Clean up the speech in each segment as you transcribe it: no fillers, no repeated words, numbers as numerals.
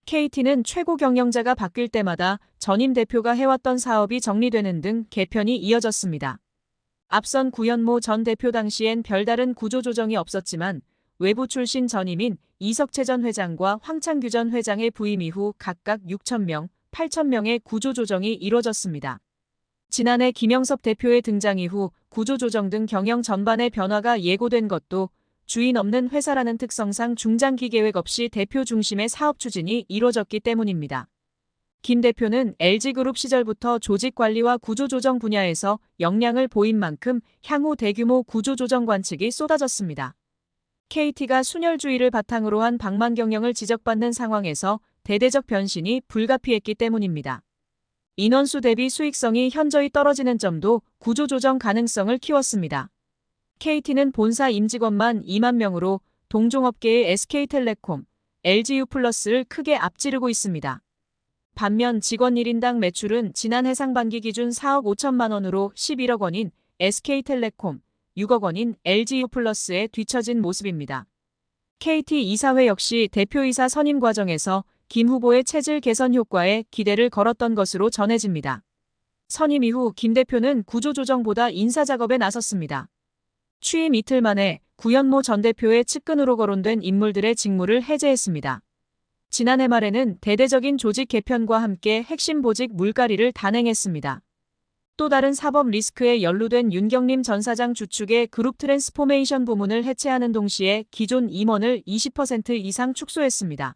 KT는 최고 경영자가 바뀔 때마다 전임 대표가 해왔던 사업이 정리되는 등 개편이 이어졌습니다. 앞선 구현모 전 대표 당시엔 별다른 구조조정이 없었지만 외부 출신 전임인 이석채 전 회장과 황창규 전 회장의 부임 이후 각각 6,000명, 8,000명의 구조조정이 이뤄졌습니다. 지난해 김영섭 대표의 등장 이후 구조조정 등 경영 전반의 변화가 예고된 것도 주인 없는 회사라는 특성상 중장기 계획 없이 대표 중심의 사업 추진이 이뤄졌기 때문입니다. 김 대표는 LG그룹 시절부터 조직관리와 구조조정 분야에서 역량을 보인 만큼 향후 대규모 구조조정 관측이 쏟아졌습니다. KT가 순혈주의를 바탕으로 한 방만 경영을 지적받는 상황에서 대대적 변신이 불가피했기 때문입니다. 인원수 대비 수익성이 현저히 떨어지는 점도 구조조정 가능성을 키웠습니다. KT는 본사 임직원만 2만 명으로 동종업계의 SK텔레콤, LG유플러스를 크게 앞지르고 있습니다. 반면 직원 1인당 매출은 지난해 상반기 기준 4억 5천만 원으로 11억 원인 SK텔레콤, 6억 원인 LG유플러스에 뒤처진 모습입니다. KT 이사회 역시 대표이사 선임 과정에서 김 후보의 체질 개선 효과에 기대를 걸었던 것으로 전해집니다. 선임 이후 김 대표는 구조조정보다 인사작업에 나섰습니다. 취임 이틀 만에 구현모 전 대표의 측근으로 거론된 인물들의 직무를 해제했습니다. 지난해 말에는 대대적인 조직 개편과 함께 핵심 보직 물갈이를 단행했습니다. 또 다른 사법 리스크에 연루된 윤경림 전 사장 주축의 그룹 트랜스포메이션 부문을 해체하는 동시에 기존 임원을 20% 이상 축소했습니다.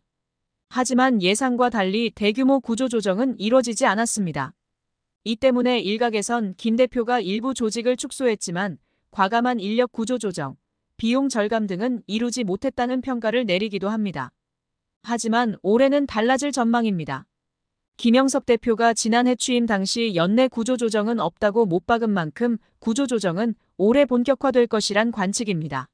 하지만 예상과 달리 대규모 구조조정은 이뤄지지 않았습니다. 이 때문에 일각에선 김 대표가 일부 조직을 축소했지만 과감한 인력 구조 조정, 비용 절감 등은 이루지 못했다는 평가를 내리기도 합니다. 하지만 올해는 달라질 전망입니다. 김영섭 대표가 지난해 취임 당시 연내 구조 조정은 없다고 못 박은 만큼 구조 조정은 올해 본격화될 것이란 관측입니다.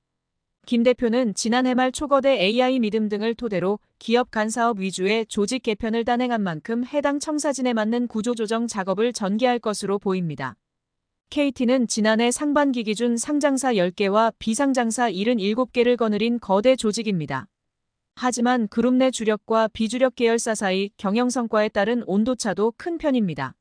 김 대표는 지난해 말 초거대 AI 믿음 등을 토대로 기업 간 사업 위주의 조직 개편을 단행한 만큼 해당 청사진에 맞는 구조 조정 작업을 전개할 것으로 보입니다. KT는 지난해 상반기 기준 상장사 10개와 비상장사 77개를 거느린 거대 조직입니다. 하지만 그룹 내 주력과 비주력 계열사 사이 경영 성과에 따른 온도차도 큰 편입니다.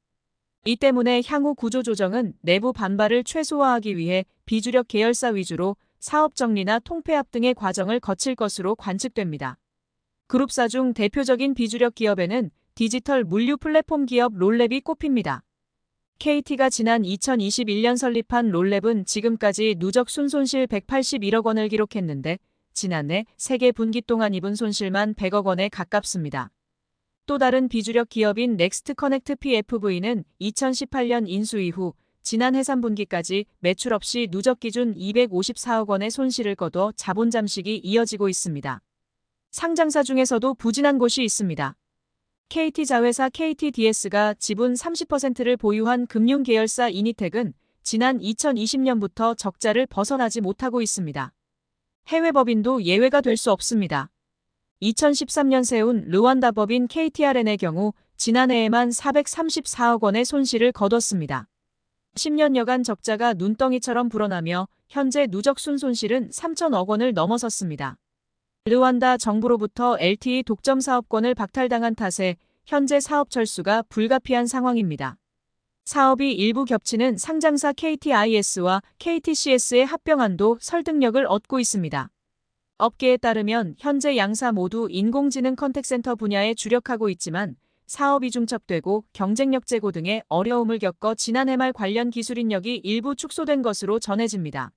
이 때문에 향후 구조조정은 내부 반발을 최소화하기 위해 비주력 계열사 위주로 사업 정리나 통폐합 등의 과정을 거칠 것으로 관측됩니다. 그룹사 중 대표적인 비주력 기업에는 디지털 물류 플랫폼 기업 롤랩이 꼽힙니다. KT가 지난 2021년 설립한 롤랩은 지금까지 누적 순손실 181억 원을 기록했는데 지난해 3개 분기 동안 입은 손실만 100억 원에 가깝습니다. 또 다른 비주력 기업인 넥스트커넥트 PFV는 2018년 인수 이후 지난해 3분기까지 매출 없이 누적 기준 254억 원의 손실을 거둬 자본 잠식이 이어지고 있습니다. 상장사 중에서도 부진한 곳이 있습니다. KT자회사 KTDS가 지분 30%를 보유한 금융계열사 이니텍은 지난 2020년부터 적자를 벗어나지 못하고 있습니다. 해외 법인도 예외가 될 수 없습니다. 2013년 세운 르완다 법인 KTRN의 경우 지난해에만 434억 원의 손실을 거뒀습니다. 10년여간 적자가 눈덩이처럼 불어나며 현재 누적 순손실은 3천억 원을 넘어섰습니다. 르완다 정부로부터 LTE 독점 사업권을 박탈당한 탓에 현재 사업 철수가 불가피한 상황입니다. 사업이 일부 겹치는 상장사 KTIS와 KTCS의 합병안도 설득력을 얻고 있습니다. 업계에 따르면 현재 양사 모두 인공지능 컨택센터 분야에 주력하고 있지만 사업이 중첩되고 경쟁력 제고 등의 어려움을 겪어 지난해 말 관련 기술 인력이 일부 축소된 것으로 전해집니다.